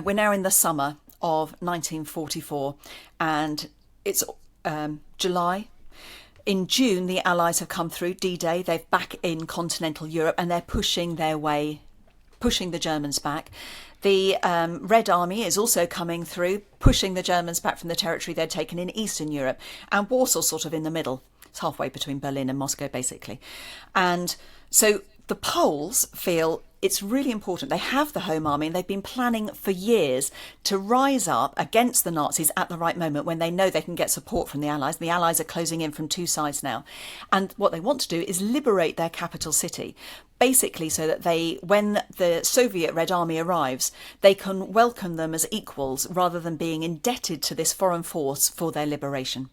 We're now in the summer of 1944, and it's July. In June, the Allies have come through D-Day. They're back in continental Europe, and they're pushing the Germans back. The Red Army is also coming through, pushing the Germans back from the territory they'd taken in Eastern Europe, and Warsaw's sort of in the middle. It's halfway between Berlin and Moscow, basically. And so the Poles feel it's really important. They have the Home Army, and they've been planning for years to rise up against the Nazis at the right moment when they know they can get support from the Allies. The Allies are closing in from two sides now. And what they want to do is liberate their capital city, basically so that when the Soviet Red Army arrives, they can welcome them as equals rather than being indebted to this foreign force for their liberation.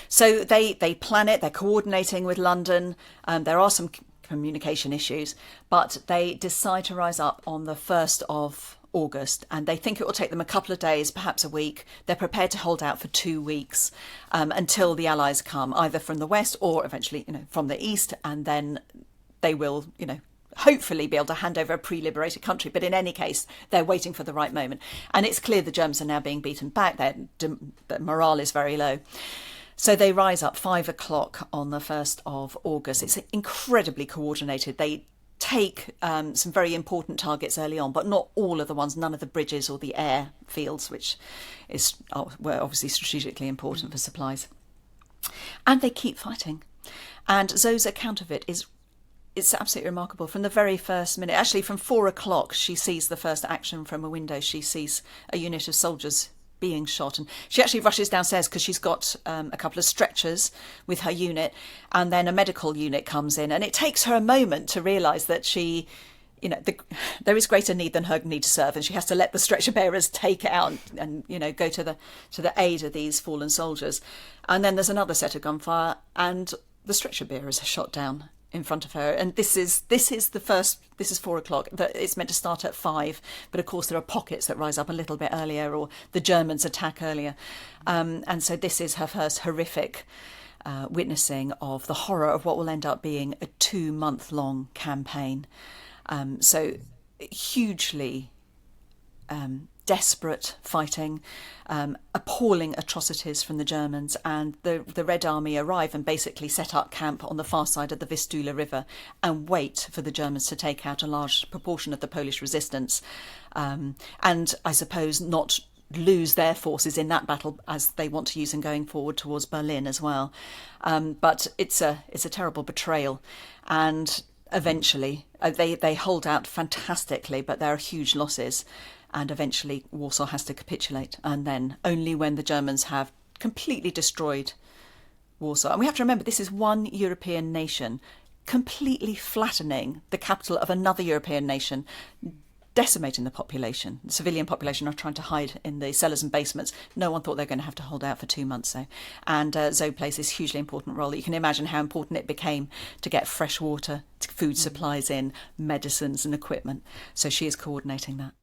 So they plan it, they're coordinating with London. There are some communication issues, but they decide to rise up on the 1st of August, and they think it will take them a couple of days, perhaps a week. They're prepared to hold out for 2 weeks until the Allies come, either from the west or eventually, from the east, and then they will, hopefully be able to hand over a pre-liberated country. But in any case, they're waiting for the right moment. And it's clear the Germans are now being beaten back. Their morale is very low. So they rise up 5 o'clock on the 1st of August. It's incredibly coordinated. They take some very important targets early on, but not all of the ones, none of the bridges or the airfields, which were obviously strategically important for supplies. And they keep fighting. And Zoe's account of it's absolutely remarkable. From the very first minute, actually from 4 o'clock, she sees the first action from a window. She sees a unit of soldiers being shot, and she actually rushes downstairs because she's got a couple of stretchers with her unit, and then a medical unit comes in, and it takes her a moment to realise that there is greater need than her need to serve, and she has to let the stretcher bearers take it out and go to the aid of these fallen soldiers. And then there's another set of gunfire, and the stretcher bearers are shot down in front of her. And this is 4 o'clock. It's meant to start at 5, but of course there are pockets that rise up a little bit earlier, or the Germans attack earlier. And so this is her first horrific witnessing of the horror of what will end up being a 2-month-long campaign. So hugely desperate fighting, appalling atrocities from the Germans, and the Red Army arrive and basically set up camp on the far side of the Vistula River and wait for the Germans to take out a large proportion of the Polish resistance, and I suppose not lose their forces in that battle as they want to use them going forward towards Berlin as well. But it's a terrible betrayal, and eventually they hold out fantastically, but there are huge losses. And eventually Warsaw has to capitulate. And then only when the Germans have completely destroyed Warsaw. And we have to remember, this is one European nation completely flattening the capital of another European nation, decimating the population. The civilian population are trying to hide in the cellars and basements. No one thought they were going to have to hold out for 2 months. And Zoe plays this hugely important role. You can imagine how important it became to get fresh water, food supplies in, medicines and equipment. So she is coordinating that.